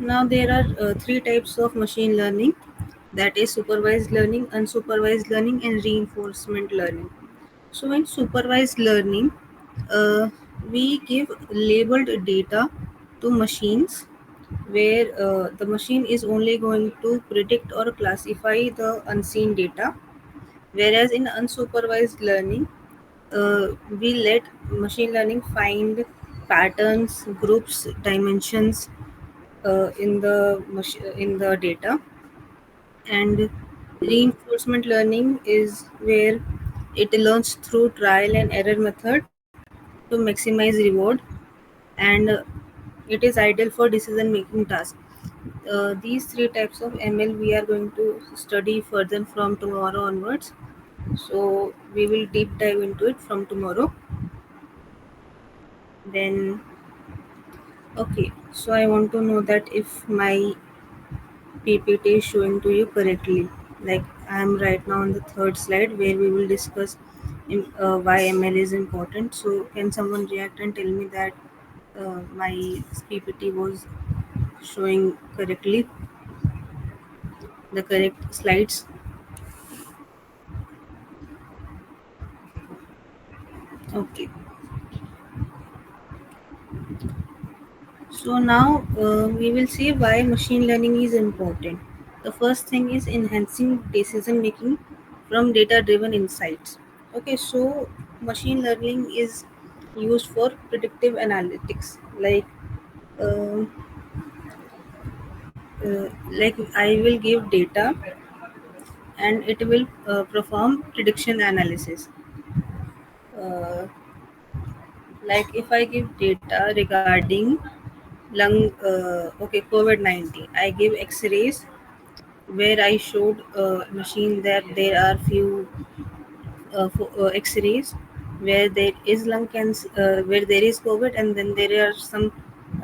Now there are three types of machine learning, that is supervised learning, unsupervised learning, and reinforcement learning. So in supervised learning, uh, we give labeled data to machines where the machine is only going to predict or classify the unseen data, whereas in unsupervised learning, we let machine learning find patterns, groups, dimensions in the data. And reinforcement learning is where it learns through trial and error method to maximize reward, and it is ideal for decision making tasks. These three types of ML we are going to study further from tomorrow onwards. So we will deep dive into it from tomorrow. Then, okay, so I want to know that if my PPT is showing to you correctly. Like I am right now on the third slide where we will discuss why ML is important. So can someone react and tell me that my PPT was showing correctly the correct slides? Okay. So now we will see why machine learning is important. The first thing is enhancing decision making from data driven insights. Okay, so machine learning is used for predictive analytics, um, like I will give data and it will perform prediction analysis. Uh, like if I give data regarding okay, COVID-19, I give X-rays where I showed machine that there are few X-rays where there is lung cancer, where there is COVID, and then there are some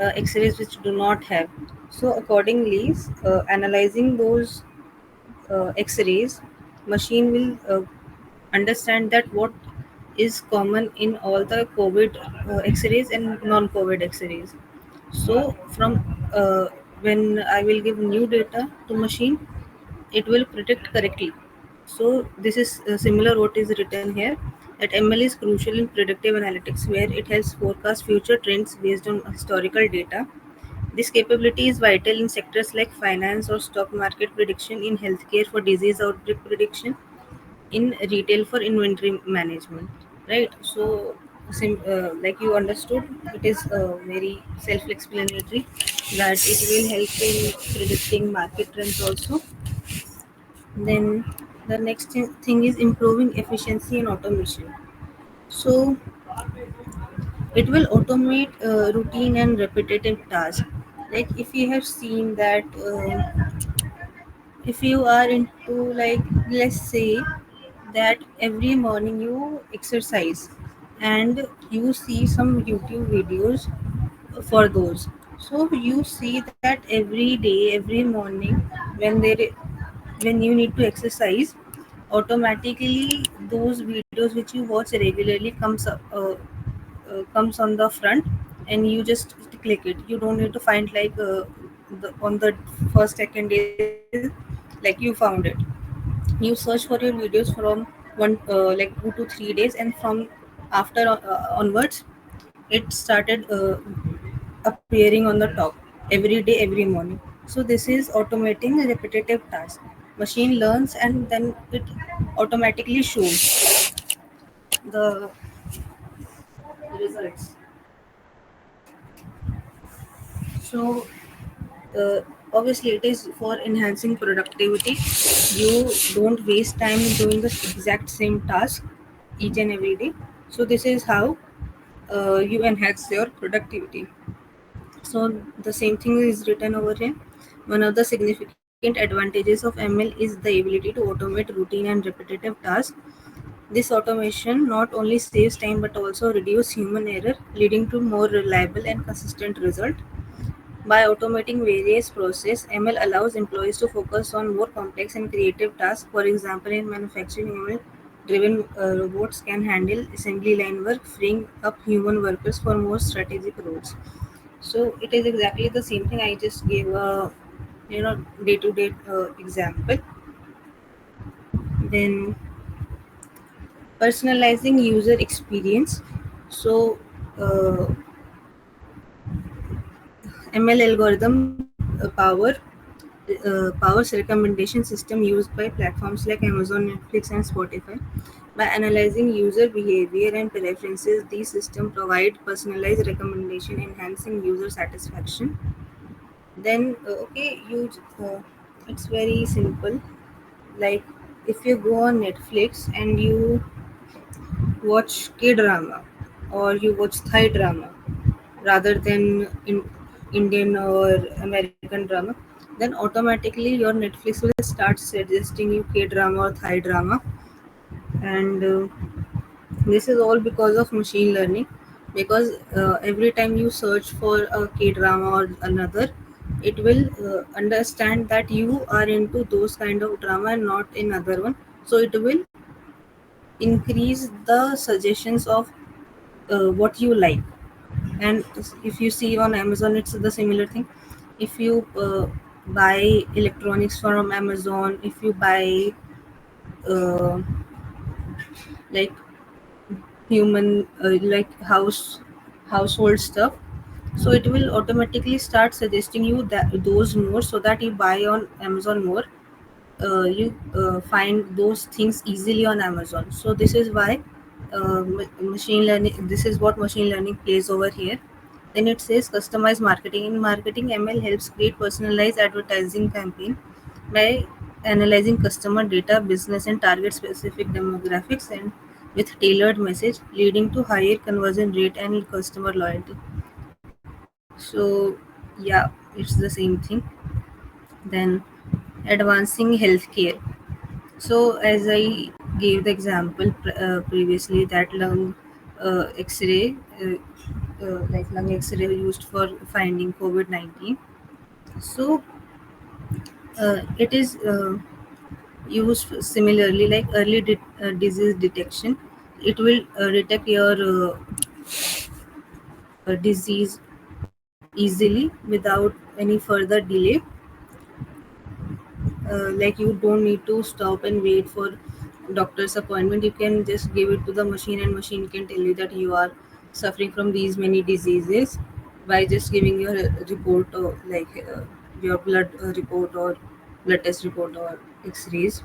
X-rays which do not have. So accordingly, analyzing those X-rays, machine will understand that what is common in all the COVID X-rays and non-COVID X-rays. So from when I will give new data to machine, it will predict correctly. So this is similar what is written here, that ML is crucial in predictive analytics where it helps forecast future trends based on historical data. This capability is vital in sectors like finance or stock market prediction, in healthcare for disease outbreak prediction, in retail for inventory management. Right? So like you understood, it is very self-explanatory that it will help in predicting market trends also. Then the next thing is improving efficiency and automation. So it will automate routine and repetitive tasks. Like if you have seen that if you are into, like, let's say that every morning you exercise and you see some YouTube videos for those. So you see that every day, every morning, when when you need to exercise, automatically those videos which you watch regularly comes on the front, and you just click it. You don't need to find on the first second days, like you found it. You search for your videos from like 2 to 3 days, and from after onwards it started appearing on the top every day, every morning. So this is automating a repetitive task. Machine learns and then it automatically shows the results. So uh, obviously it is for enhancing productivity. You don't waste time doing the exact same task each and every day. So this is how you enhance your productivity. So the same thing is written over here. One of the significant advantages of ML is the ability to automate routine and repetitive tasks. This automation not only saves time but also reduce human error, leading to more reliable and consistent result. By automating various processes, ML allows employees to focus on more complex and creative tasks. For example, in manufacturing, ML-driven robots can handle assembly line work, freeing up human workers for more strategic roles. So it is exactly the same thing. I just gave a day to day example. Then personalizing user experience. So ML algorithm powers recommendation system used by platforms like Amazon, Netflix, and Spotify. By analyzing user behavior and preferences, these systems provide personalized recommendation, enhancing user satisfaction. Then, it's very simple. Like, if you go on Netflix and you watch K drama or you watch Thai drama rather than Indian or American drama, then automatically your Netflix will start suggesting you K drama or Thai drama, and this is all because of machine learning. Because every time you search for a K drama or another, it will understand that you are into those kind of drama and not in other one. So it will increase the suggestions of what you like. And if you see on Amazon, it's the similar thing. If you buy electronics from Amazon, if you buy uh, like human like household stuff, so it will automatically start suggesting you that those more, so that you buy on Amazon more. You find those things easily on Amazon. So this is why machine learning. This is what machine learning plays over here. Then it says customized marketing. In marketing, ML helps create personalized advertising campaign by analyzing customer data, business, and target specific demographics, and with tailored message, leading to higher conversion rate and customer loyalty. So yeah, it's the same thing. Then advancing healthcare. So, as I gave the example previously, that lung X-ray, like lung X-ray used for finding COVID-19. So, it is used similarly, like early disease detection. It will detect your disease easily without any further delay. Like you don't need to stop and wait for doctor's appointment. You can just give it to the machine, and machine can tell you that you are suffering from these many diseases by just giving your report, or your blood report or blood test report or x-rays.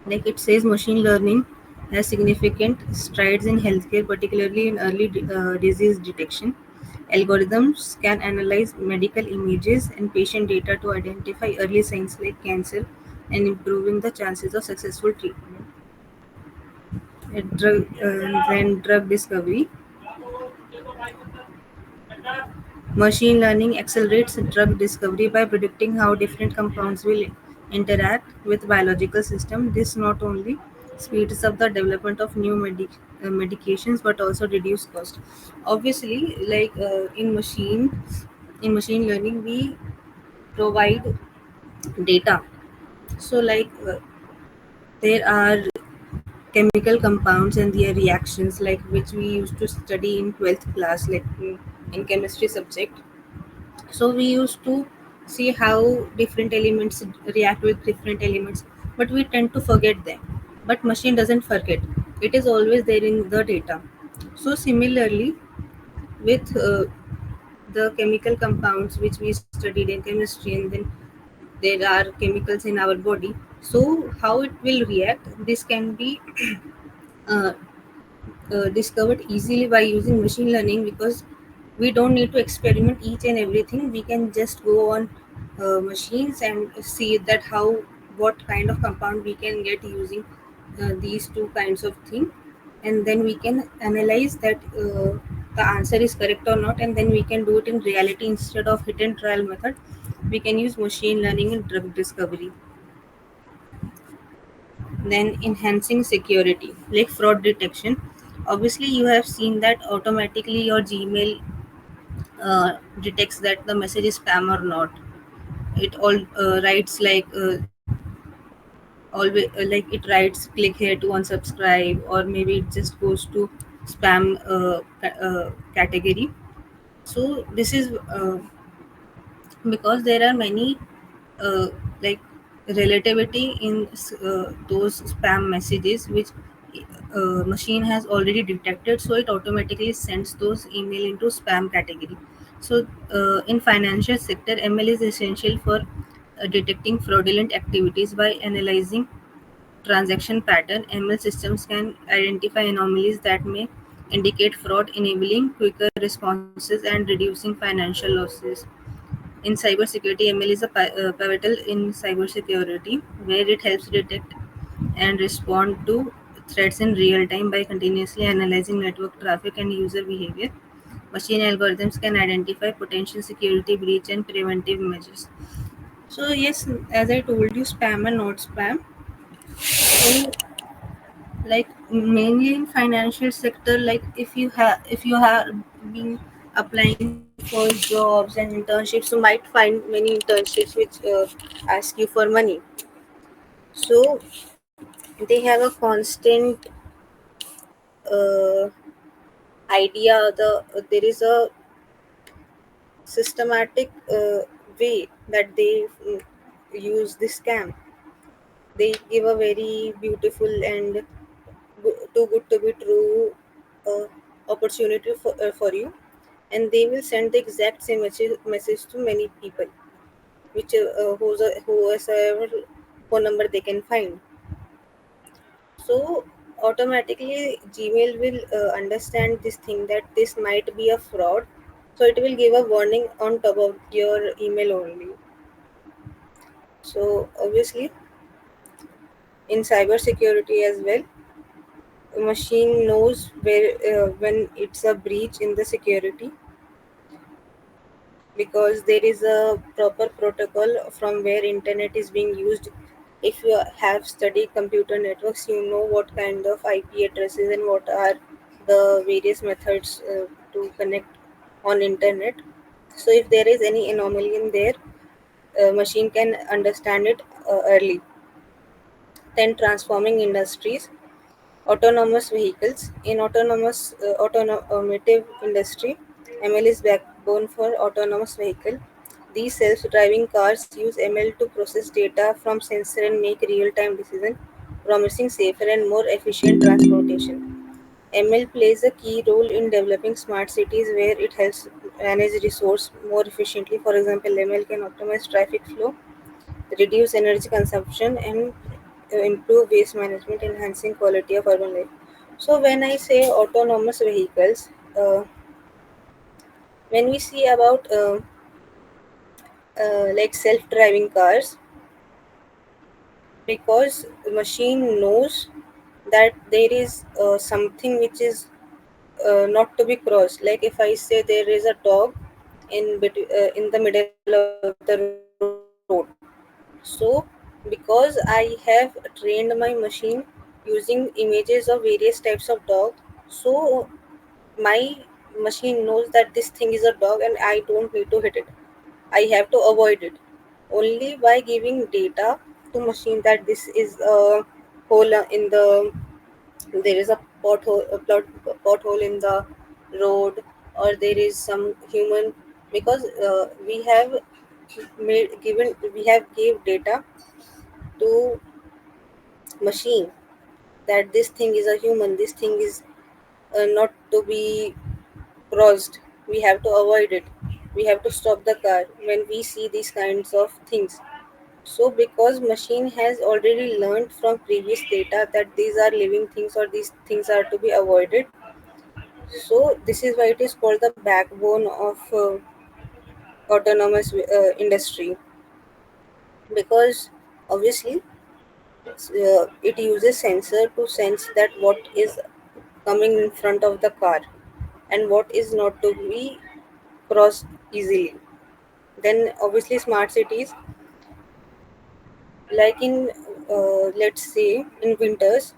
Like it says, machine learning has significant strides in healthcare, particularly in early disease detection. Algorithms can analyze medical images and patient data to identify early signs like cancer and improving the chances of successful treatment. Then drug discovery. Machine learning accelerates drug discovery by predicting how different compounds will interact with biological system. This not only speeds up the development of new medications but also reduce cost. Obviously, in machine learning, we provide data. So, there are chemical compounds and their reactions, like which we used to study in 12th class, like in chemistry subject. So we used to see how different elements react with different elements, but we tend to forget them. But machine doesn't forget; it is always there in the data. So similarly, with the chemical compounds which we studied in chemistry, and then there are chemicals in our body. So how it will react? This can be uh, discovered easily by using machine learning, because we don't need to experiment each and everything. We can just go on machines and see that how what kind of compound we can get using these two kinds of thing, and then we can analyze that the answer is correct or not, and then we can do it in reality instead of hit and trial method. We can use machine learning in drug discovery. Then enhancing security, like fraud detection. Obviously you have seen that automatically your Gmail detects that the message is spam or not. It all writes always like it writes click here to unsubscribe, or maybe it just goes to spam category. So this is because there are many uh, like relativity in those spam messages which machine has already detected, so it automatically sends those email into spam category. So in financial sector, ML is essential for detecting fraudulent activities. By analyzing transaction pattern, ML systems can identify anomalies that may indicate fraud, enabling quicker responses and reducing financial losses. In cybersecurity, ML is a pivotal in cybersecurity, where it helps detect and respond to threats in real time by continuously analyzing network traffic and user behavior. Machine algorithms can identify potential security breach and preventive measures. So yes, as I told you, spam and not spam. So like mainly in financial sector, like if you have been applying for jobs and internships, you might find many internships which ask you for money. So they have a constant uh, idea. There is a systematic way that they use this scam. They give a very beautiful and too good to be true uh, opportunity for you, and they will send the exact same message to many people, which whoever phone number they can find. So automatically Gmail will understand this thing that this might be a fraud, so it will give a warning on top of your email only. So obviously in cybersecurity as well, a machine knows where when it's a breach in the security, because there is a proper protocol from where internet is being used. If you have studied computer networks, you know what kind of IP addresses and what are the various methods to connect on internet. So if there is any anomaly in there, machine can understand it early. Then transforming industries. Autonomous vehicles. In automotive industry, ML is backbone for autonomous vehicle. These self-driving cars use ML to process data from sensor and make real-time decision, promising safer and more efficient transportation. ML plays a key role in developing smart cities where it helps manage resource more efficiently. For example, ML can optimize traffic flow, reduce energy consumption, and improve waste management, enhancing quality of urban life. So when I say autonomous vehicles, when we see about like self-driving cars, because the machine knows that there is something which is not to be crossed. Like if I say there is a dog in the middle of the road, so because I have trained my machine using images of various types of dog, so my machine knows that this thing is a dog and I don't need to hit it. I have to avoid it only by giving data to machine that this is a hole in the, there is a pothole in the road, or there is some human, because we have gave data to machine that this thing is a human, this thing is not to be crossed, we have to avoid it, we have to stop the car when we see these kinds of things. So because machine has already learned from previous data that these are living things or these things are to be avoided, so this is why it is called the backbone of autonomous industry. Because obviously it uses sensor to sense that what is coming in front of the car and what is not to be crossed easily. Then obviously smart cities, like in let's say in winters,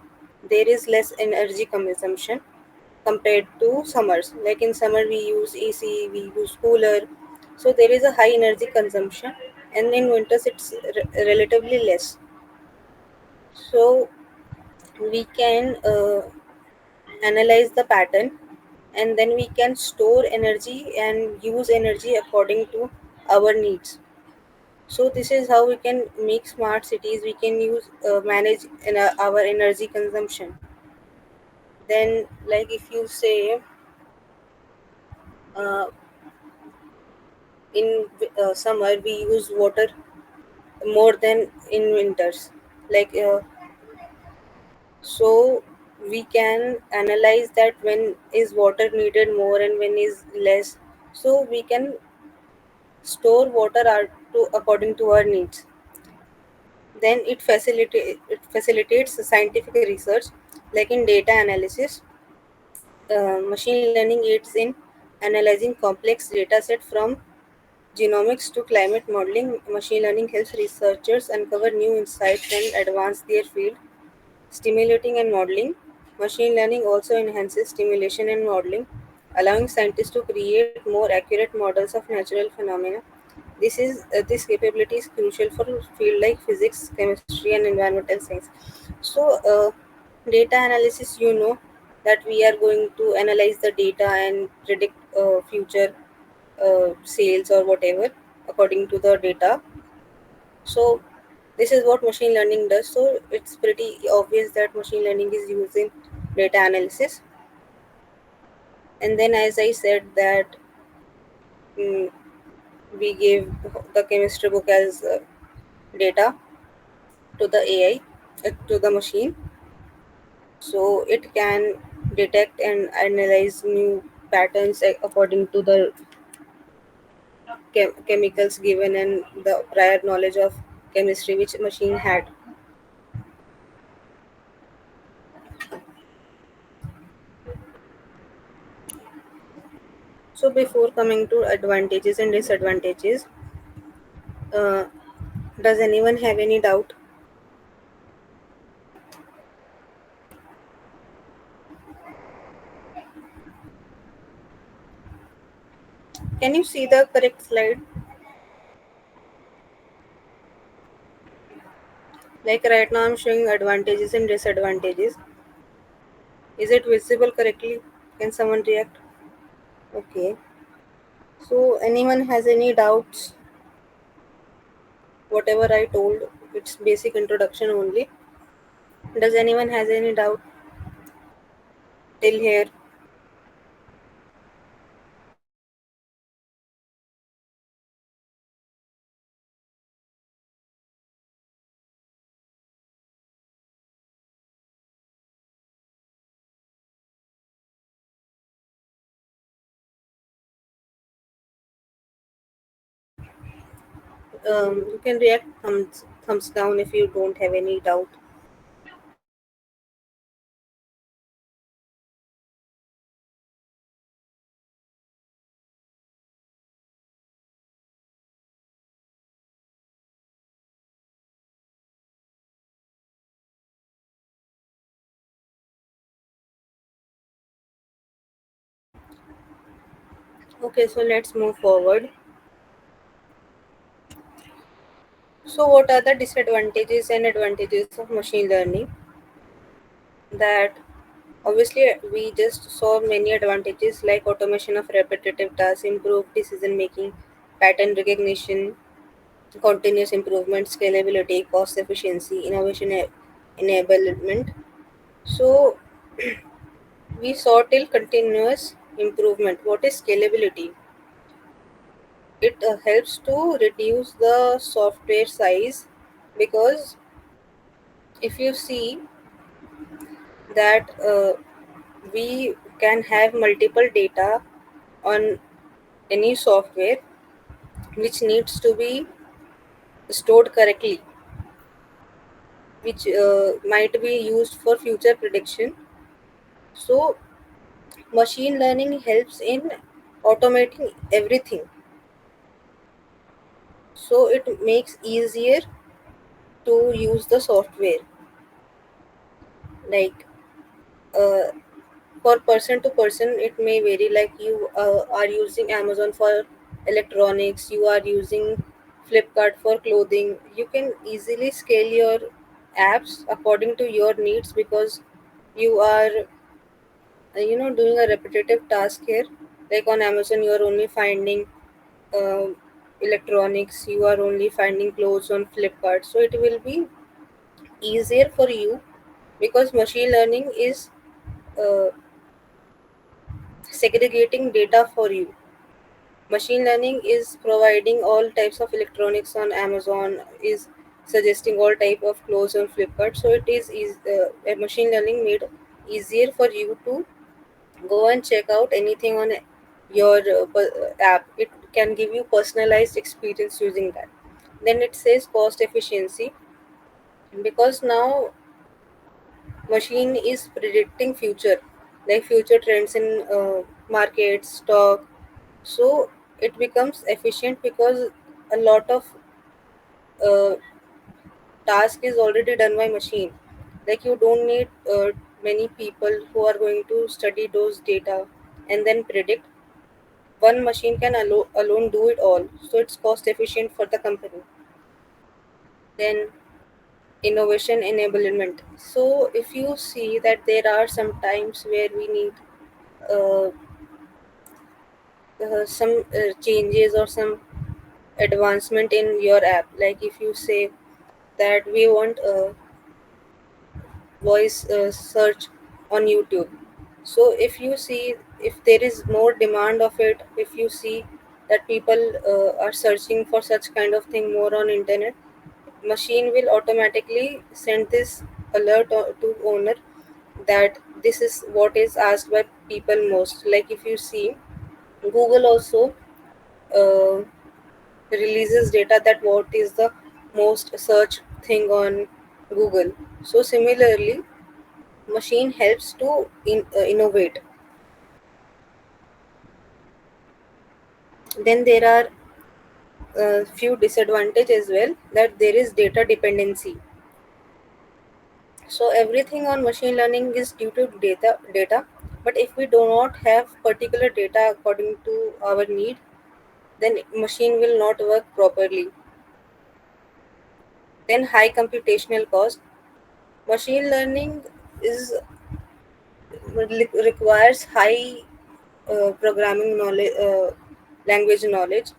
there is less energy consumption compared to summers. Like in summer we use AC, we use cooler, so there is a high energy consumption, and in winters it's relatively less. So we can analyze the pattern and then we can store energy and use energy according to our needs. So this is how we can make smart cities. We can use manage our energy consumption. Then, like if you say, uh, in summer we use water more than in winters, like so we can analyze that when is water needed more and when is less, so we can store water to according to our needs. Then it facilitates scientific research, like in data analysis. Machine learning aids in analyzing complex data set from genomics to climate modeling. Machine learning helps researchers uncover new insights and advance their field. Stimulating and modeling. Machine learning also enhances stimulation and modeling, allowing scientists to create more accurate models of natural phenomena. This capability is crucial for field like physics, chemistry, and environmental science. So, data analysis, that we are going to analyze the data and predict future sales or whatever according to the data. So this is what machine learning does. So it's pretty obvious that machine learning is used in data analysis. And then, as I said, that mm, we give the chemistry book as data to the AI, to the machine, so it can detect and analyze new patterns according to the chemicals given and the prior knowledge of chemistry which machine had. So before coming to advantages and disadvantages, uh, does anyone have any doubt? Can you see the correct slide? Like right now, I'm showing advantages and disadvantages. Is it visible correctly? Can someone react? Okay. So, anyone has any doubts? Whatever I told, it's basic introduction only. Does anyone has any doubt till here? You can react thumbs down if you don't have any doubt. Okay, so let's move forward. So, what are the disadvantages and advantages of machine learning? That obviously we just saw many advantages like automation of repetitive tasks, improved decision making, pattern recognition, continuous improvement, scalability, cost efficiency, innovation enablement. So, we saw till continuous improvement. What is scalability? It helps to reduce the software size, because if you see that we can have multiple data on any software which needs to be stored correctly, which might be used for future prediction. So machine learning helps in automating everything, so it makes easier to use the software. Like uh, for person to person it may vary, like you are using Amazon for electronics, you are using Flipkart for clothing. You can easily scale your apps according to your needs, because you are doing a repetitive task here, like on Amazon you are only finding uh, electronics, you are only finding clothes on Flipkart, so it will be easier for you because machine learning is uh, segregating data for you. Machine learning is providing all types of electronics on Amazon, is suggesting all type of clothes on Flipkart, so machine learning made easier for you to go and check out anything on your app. It can give you personalized experience using that. Then it says cost efficiency, because now machine is predicting future, like future trends in markets, stock. So it becomes efficient because a lot of uh, task is already done by machine. Like you don't need many people who are going to study those data and then predict. One machine can alone do it all, so it's cost efficient for the company. Then innovation enablement. So if you see that there are some times where we need uh, some changes or some advancement in your app, like if you say that we want voice search on YouTube. So if you see, if there is more demand of it, if you see that people are searching for such kind of thing more on internet, machine will automatically send this alert to owner that this is what is asked by people most. Like if you see, Google also uh, releases data that what is the most search thing on Google. So similarly, machine helps to innovate. Then there are few disadvantages as well, that there is data dependency. So everything on machine learning is due to data, but if we do not have particular data according to our need, then machine will not work properly. Then high computational cost. Machine learning is requires high programming knowledge, language knowledge.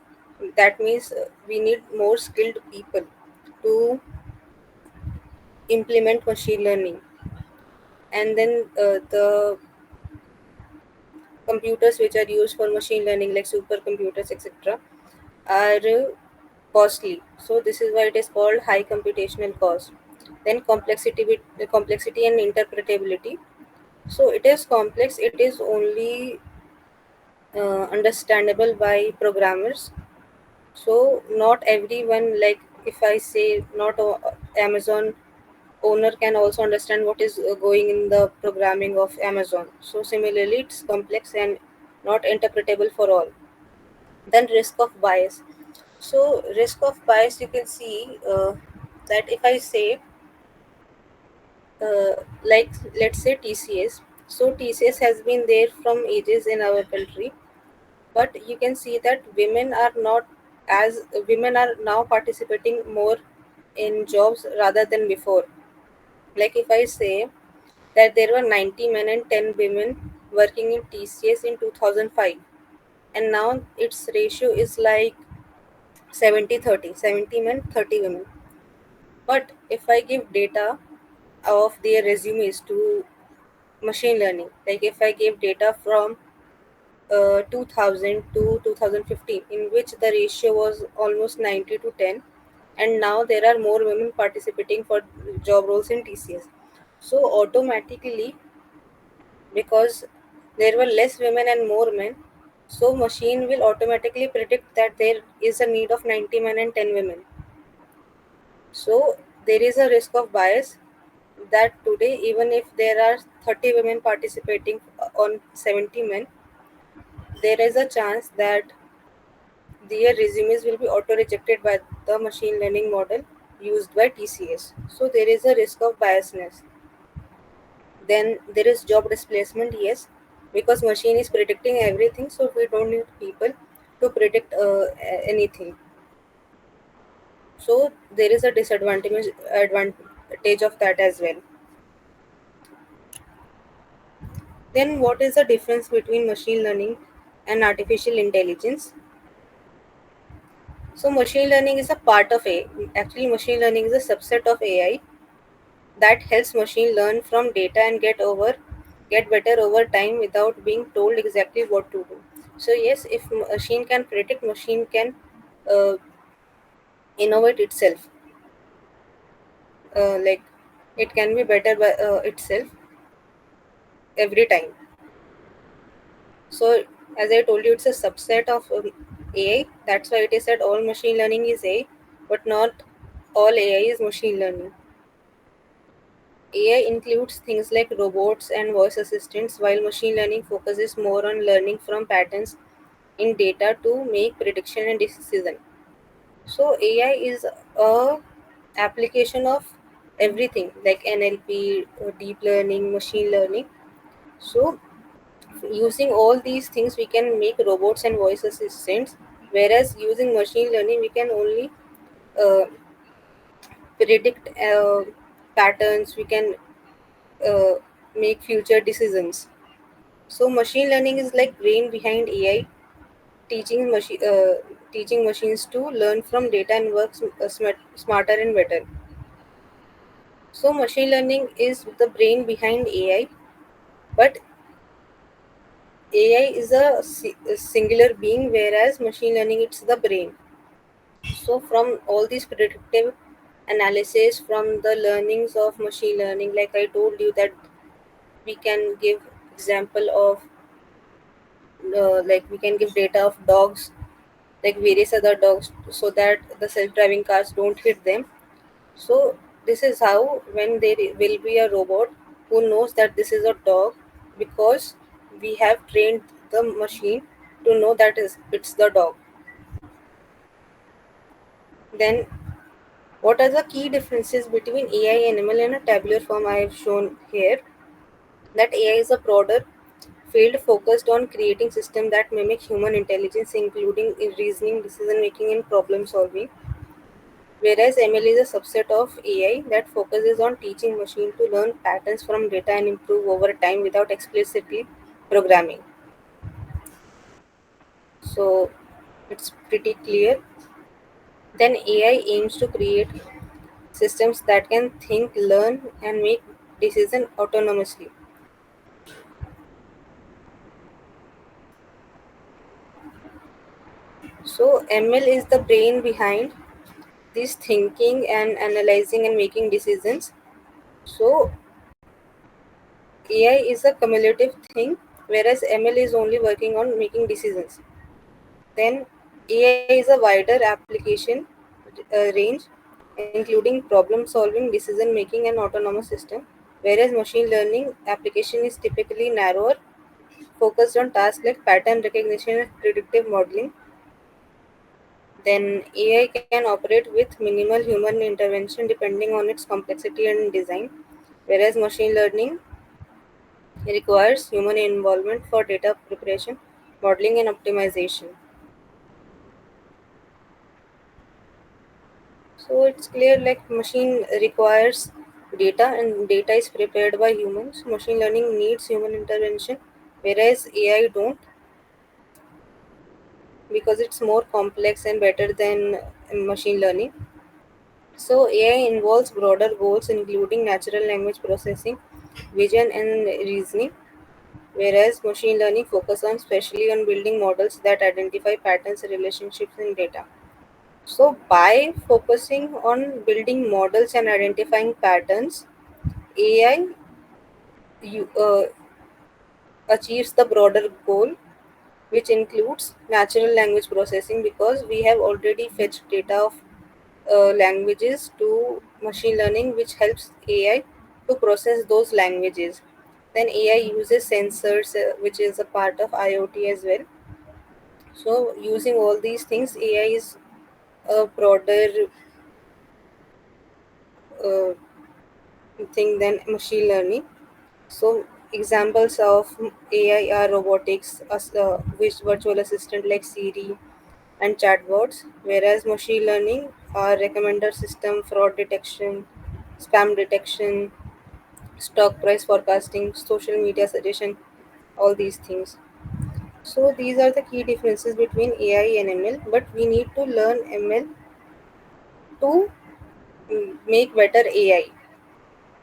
That means we need more skilled people to implement machine learning. And then the computers which are used for machine learning, like supercomputers, etc., are costly. So this is why it is called high computational cost. Then complexity and interpretability. So it is complex. It is only understandable by programmers. So not everyone, like if I say, not Amazon owner can also understand what is going in the programming of Amazon. So similarly, it's complex and not interpretable for all. Then risk of bias. So risk of bias, you can see that if I say, like let's say TCS. So TCS has been there from ages in our country, but you can see that women are now participating more in jobs rather than before. Like if I say that there were 90 men and 10 women working in TCS in 2005, and now its ratio is like 70-30, 70 men, 30 women. But if I give data of their resumes to machine learning, like if I give data from 2000 to 2015, in which the ratio was almost 90 to 10, and now there are more women participating for job roles in TCS. So automatically, because there were less women and more men, so machine will automatically predict that there is a need of 90 men and 10 women. So there is a risk of bias, that today even if there are 30 women participating on 70 men, there is a chance that their resumes will be auto rejected by the machine learning model used by TCS. So there is a risk of biasness. Then there is job displacement, yes, because machine is predicting everything, so we don't need people to predict anything. So there is a advantage of that as well. Then, what is the difference between machine learning and artificial intelligence? So, machine learning is a part of AI. Actually, machine learning is a subset of AI that helps machine learn from data and get better over time without being told exactly what to do. So yes, if machine can predict, machine can uh, innovate itself, like it can be better by itself every time. So as I told you, it's a subset of AI. That's why it is said all machine learning is AI, but not all AI is machine learning. AI includes things like robots and voice assistants, while machine learning focuses more on learning from patterns in data to make prediction and decision. So AI is a application of everything like NLP, deep learning, machine learning. So using all these things, we can make robots and voice assistants. Whereas using machine learning, we can only uh, predict patterns. We can uh, make future decisions. So machine learning is like brain behind AI, teaching machines to learn from data and work smarter and better. So machine learning is the brain behind AI, but AI is a singular being, whereas machine learning it's the brain. So from all these predictive analysis, from the learnings of machine learning, like I told you that we can give example of like we can give data of dogs, like various other dogs, so that the self-driving cars don't hit them. So this is how when there will be a robot who knows that this is a dog, because we have trained the machine to know that is it's the dog. Then what are the key differences between AI animal and a tabular form? I have shown here that AI is a broader field focused on creating systems that mimic human intelligence, including in reasoning, decision making, and problem solving. Whereas ML is a subset of AI that focuses on teaching machine to learn patterns from data and improve over time without explicitly programming. So it's pretty clear. Then AI aims to create systems that can think, learn, and make decisions autonomously. So ML is the brain behind this thinking and analyzing and making decisions. So AI is a cumulative thing, whereas ML is only working on making decisions. Then AI is a wider application range, including problem solving, decision making, and autonomous system. Whereas machine learning application is typically narrower, focused on tasks like pattern recognition and predictive modeling. Then AI can operate with minimal human intervention depending on its complexity and design. Whereas machine learning requires human involvement for data preparation, modeling, and optimization. So it's clear like machine requires data and data is prepared by humans. Machine learning needs human intervention, whereas AI don't, because it's more complex and better than machine learning. So AI involves broader goals including natural language processing, vision and reasoning, whereas machine learning focus on specially on building models that identify patterns, relationships in data. So by focusing on building models and identifying patterns, AI achieves the broader goal, which includes natural language processing, because we have already fetched data of languages to machine learning, which helps AI to process those languages. Then AI uses sensors, which is a part of IoT as well. So, using all these things, AI is a broader uh, thing than machine learning. So examples of AI are robotics, which virtual assistant like Siri and chatbots, whereas machine learning are recommender system, fraud detection, spam detection, stock price forecasting, social media suggestion. all these things. So these are the key differences between AI and ML, but we need to learn ML to make better AI.